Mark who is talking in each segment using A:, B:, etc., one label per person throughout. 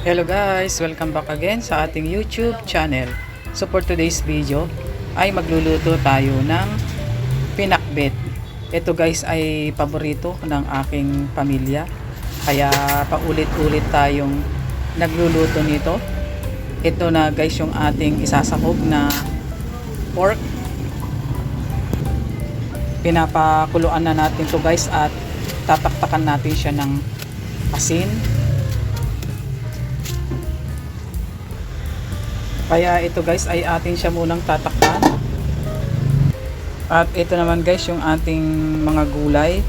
A: Hello guys! Welcome back again sa ating YouTube channel. So for today's video ay magluluto tayo ng pinakbet. Ito guys ay paborito ng aking pamilya. Kaya paulit-ulit tayong nagluluto nito. Ito na guys yung ating isasahog na pork. Pinapakuluan na natin to guys at tataktakan natin siya ng asin. Kaya ito guys ay atin siya munang tatakpan. At ito naman guys yung ating mga gulay.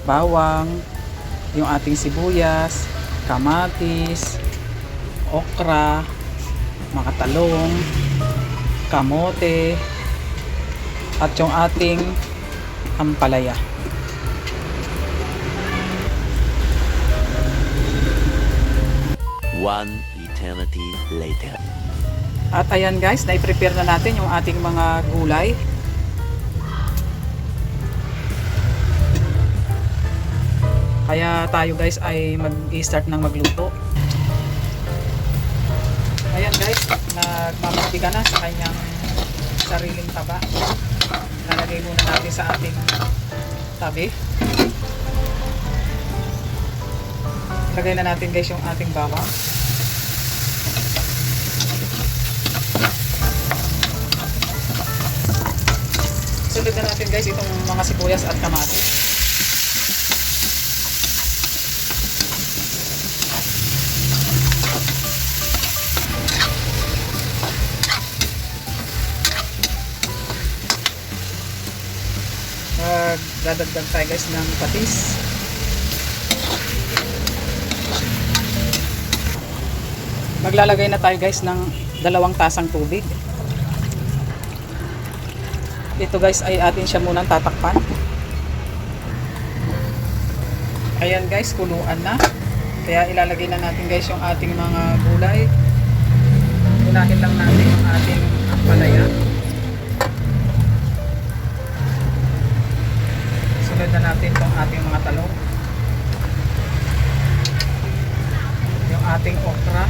A: Bawang, yung ating sibuyas, kamatis, okra, mga talong, kamote, at yung ating ampalaya.
B: One eternity later.
A: At ayan guys, na-prepare na natin yung ating mga gulay. Kaya tayo guys ay mag-start ng magluto. Ayan guys, nagmamantika na sa kanyang sariling taba. Lalagay muna natin sa ating tabi. Lagay na natin guys yung ating bawang. Sunod na natin guys itong mga sibuyas at kamatis. Magdadagdag tayo guys ng patis. Maglalagay na tayo guys ng 2 tasang tubig. Ito guys ay atin siya munang tatakpan. Ayan guys, kuluan na. Kaya ilalagay na natin guys yung ating mga gulay. Unahin lang natin yung ating ampalaya. Sunod na natin itong ating mga talong. Yung ating okra.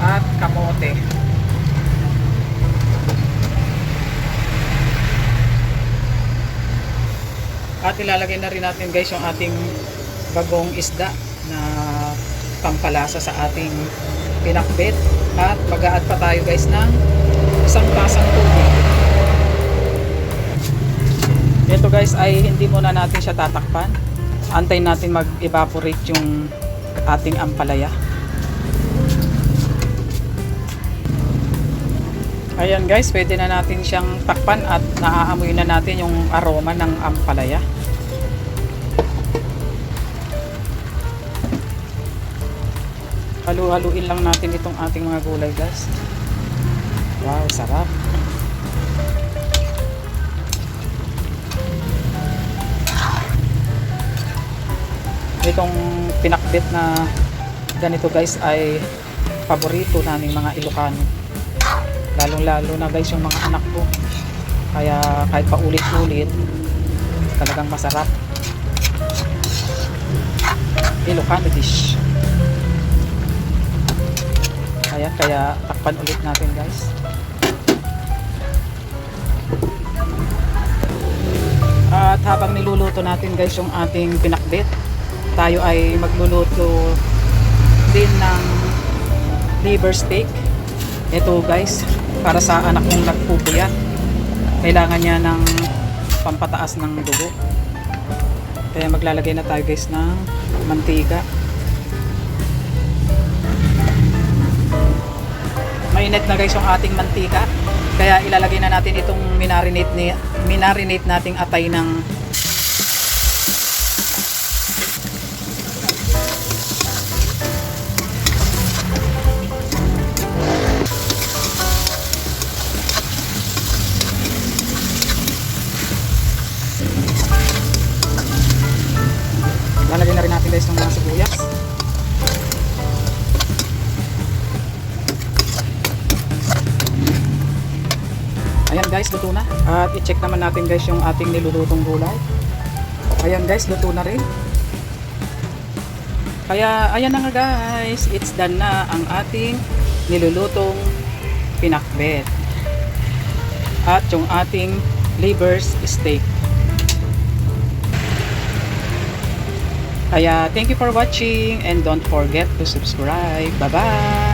A: At kamote. At ilalagay na rin natin guys yung ating bagong isda na pampalasa sa ating pinakbet. At mag-a-add pa tayo guys ng 1 tasang tubig. Ito guys ay hindi muna natin siya tatakpan. Antayin natin mag-evaporate yung ating ampalaya. Ayan guys, pwede na natin siyang takpan at naaamoy na natin yung aroma ng ampalaya. Halu-haluin lang natin itong ating mga gulay guys. Wow, sarap. Itong pinakbet na ganito guys ay paborito naming mga Ilocano. Lalong-lalo na guys yung mga anak ko. Kaya kahit paulit-ulit, talagang masarap. Ilocano dish. Kaya takpan ulit natin guys. At habang niluluto natin guys yung ating pinakbet, tayo ay magluluto din ng liver steak. Ito guys, para sa anak kong nagpupuyat, kailangan niya ng pampataas ng dugo. Kaya maglalagay na tayo guys ng mantika. Mainit na guys yung ating mantika. Kaya ilalagay na natin itong minarinate nating atay ng lalagay na rin natin guys ng mga sibuyas. Ayan guys, luto na. At i-check naman natin guys yung ating nilulutong gulay. Ayan guys, luto na rin. Kaya ayan na nga guys, it's done na ang ating nilulutong pinakbet at yung ating liver's steak. Kaya thank you for watching and don't forget to subscribe. Bye bye!